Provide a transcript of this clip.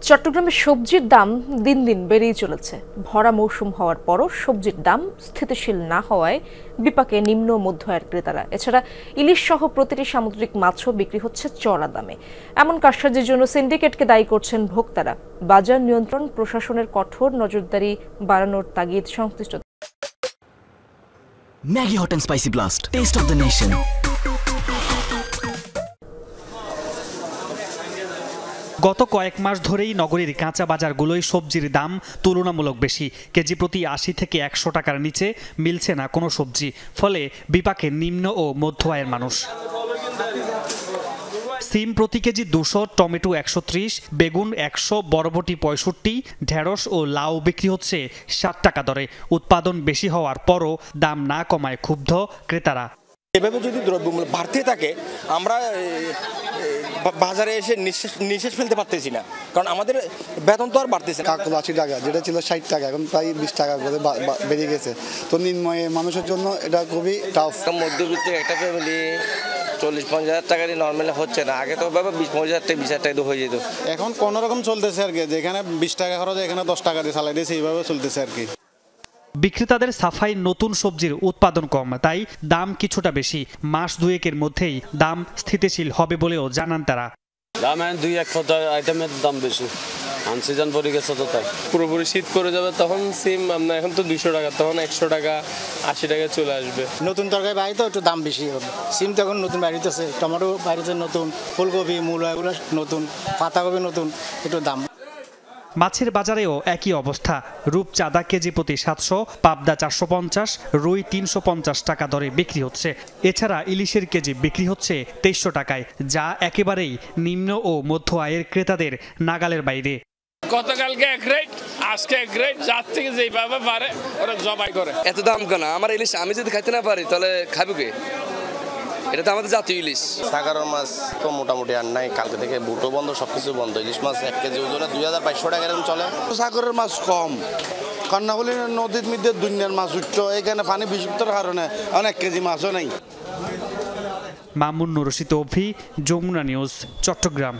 চট্টগ্রামে সবজির দাম দিন দিন বেড়েই চলেছে। ভরা মৌসুম হওয়ার পরও সবজির দাম স্থিতিশীল না হওয়ায় বিপাকে নিম্ন মধ্য আয়ের ক্রেতারা। এছাড়া ইলিশ সহ প্রতিটি সামুদ্রিক মাছও বিক্রি হচ্ছে চড়া দামে। এমন কারসাজির জন্য সিন্ডিকেটকে দায়ী করছেন ভোক্তারা। বাজার নিয়ন্ত্রণ প্রশাসনের কঠোর নজরদারি বাড়ানোর তাগিদ সংশ্লিষ্ট। Maggi hot and spicy blast, taste of the nation. গত কয়েক মাস ধরেই নগরীর কাঁচা বাজারগুলোয় সবজির দাম তুলনামূলক বেশি। কেজি প্রতি ৮০ থেকে ১০০ টাকার নিচে মিলছে না কোনো সবজি। ফলে বিপাকে নিম্ন ও মধ্য আয়ের মানুষ। সিম প্রতি কেজি ২০০, টমেটো ১৩০, বেগুন ১০০, বরবটি ৬৫, ঢেঁড়স ও লাউ বিক্রি হচ্ছে ৬০ টাকা দরে। উৎপাদন বেশি হওয়ার পরও দাম না কমায় ক্ষুব্ধ ক্রেতারা। এভাবে যদি দ্রব্যমূল্য বাড়তে থাকে, আমরা বাজারে এসে নিঃশ্বাস ফেলতে পারতেছি না, কারণ আমাদের বেতন তো আর বাড়তেছে না। কাকুল ৮০ টাকা, যেটা ছিল ৬০ টাকা, এখন প্রায় ২০ টাকা করে বেড়ে গেছে। তো নিম্নয়ে মানুষের জন্য এটা খুবই টাফ। মধ্যবিত্ত একটা ফ্যামিলি ৪০-৫০ হাজার টাকা দিয়ে নর্মালি হচ্ছে না। আগে তো বাবা ২০-২৫ হাজার টাকা ২০ হাজার টাকা হয়ে যেত। এখন কোনো রকম চলতেছে আর কি, যেখানে ২০ টাকা খরচ এখানে ১০ টাকা দিয়ে চালাই দিয়েছে, এইভাবে চলতেছে আর কি। বিক্রেতাদের সাফাই নতুন সবজির উৎপাদন কম, তাই দাম কিছুটা বেশি। মাস দুয়েকের মধ্যেই দাম স্থিতিশীল হবে বলেও জানান তারা। দাম ২-১ আইটেমের দাম বেশি, আনসিজন পড়ে গেছে তো তাই। পুরোপুরি শীত করে যাবে তখন সিম আপনার এখন তো ২০০ টাকা, তখন ১০০ টাকা ৮০ টাকা চলে আসবে। নতুন তরকারি বাইরে তো একটু দাম বেশি হবে। সিম তো এখন নতুন বাইরেতেছে, টমেটো বাইরেছে নতুন, ফুলকপি, মূলা এগুলো নতুন, পাতাকপি নতুন, একটু দাম। মাছের বাজারেও একই অবস্থা। রূপচাঁদা কেজি প্রতি ৭০০, পাবদা ৪৫০, রুই ৩৫০ টাকা দরে বিক্রি হচ্ছে। এছাড়া ইলিশের কেজি বিক্রি হচ্ছে ২৩০ টাকায়, যা একেবারেই নিম্ন ও মধ্য আয়ের ক্রেতাদের নাগালের বাইরে। গতকালকে এক রেট, আজকে এক রেট, যার থেকে যেইভাবে পারে ওরা জবাই করে। এত দাম কেন? আমার ইলিশ আমি যদি খাইতে না পারি তাহলে খাবে কে? এটা তো আমাদের জাতীয় ইলিশ। সাগরের মাছ তো মোটামুটি আর নাই, কালকে থেকে বুটো বন্ধ, সবকিছু বন্ধ। ইলিশ মাছ ১ কেজি ওজনে ২,২২০ টাকা এরকম চলে। সাগরের মাছ কম, কন্যাগুলি নদীর মধ্যে দুনিয়ার মাছ উঠছ, এখানে পানি বিষুক্তর কারণে অনেক কেজি মাছও নেই। মামুন রশিদ অভি, যমুনা নিউজ, চট্টগ্রাম।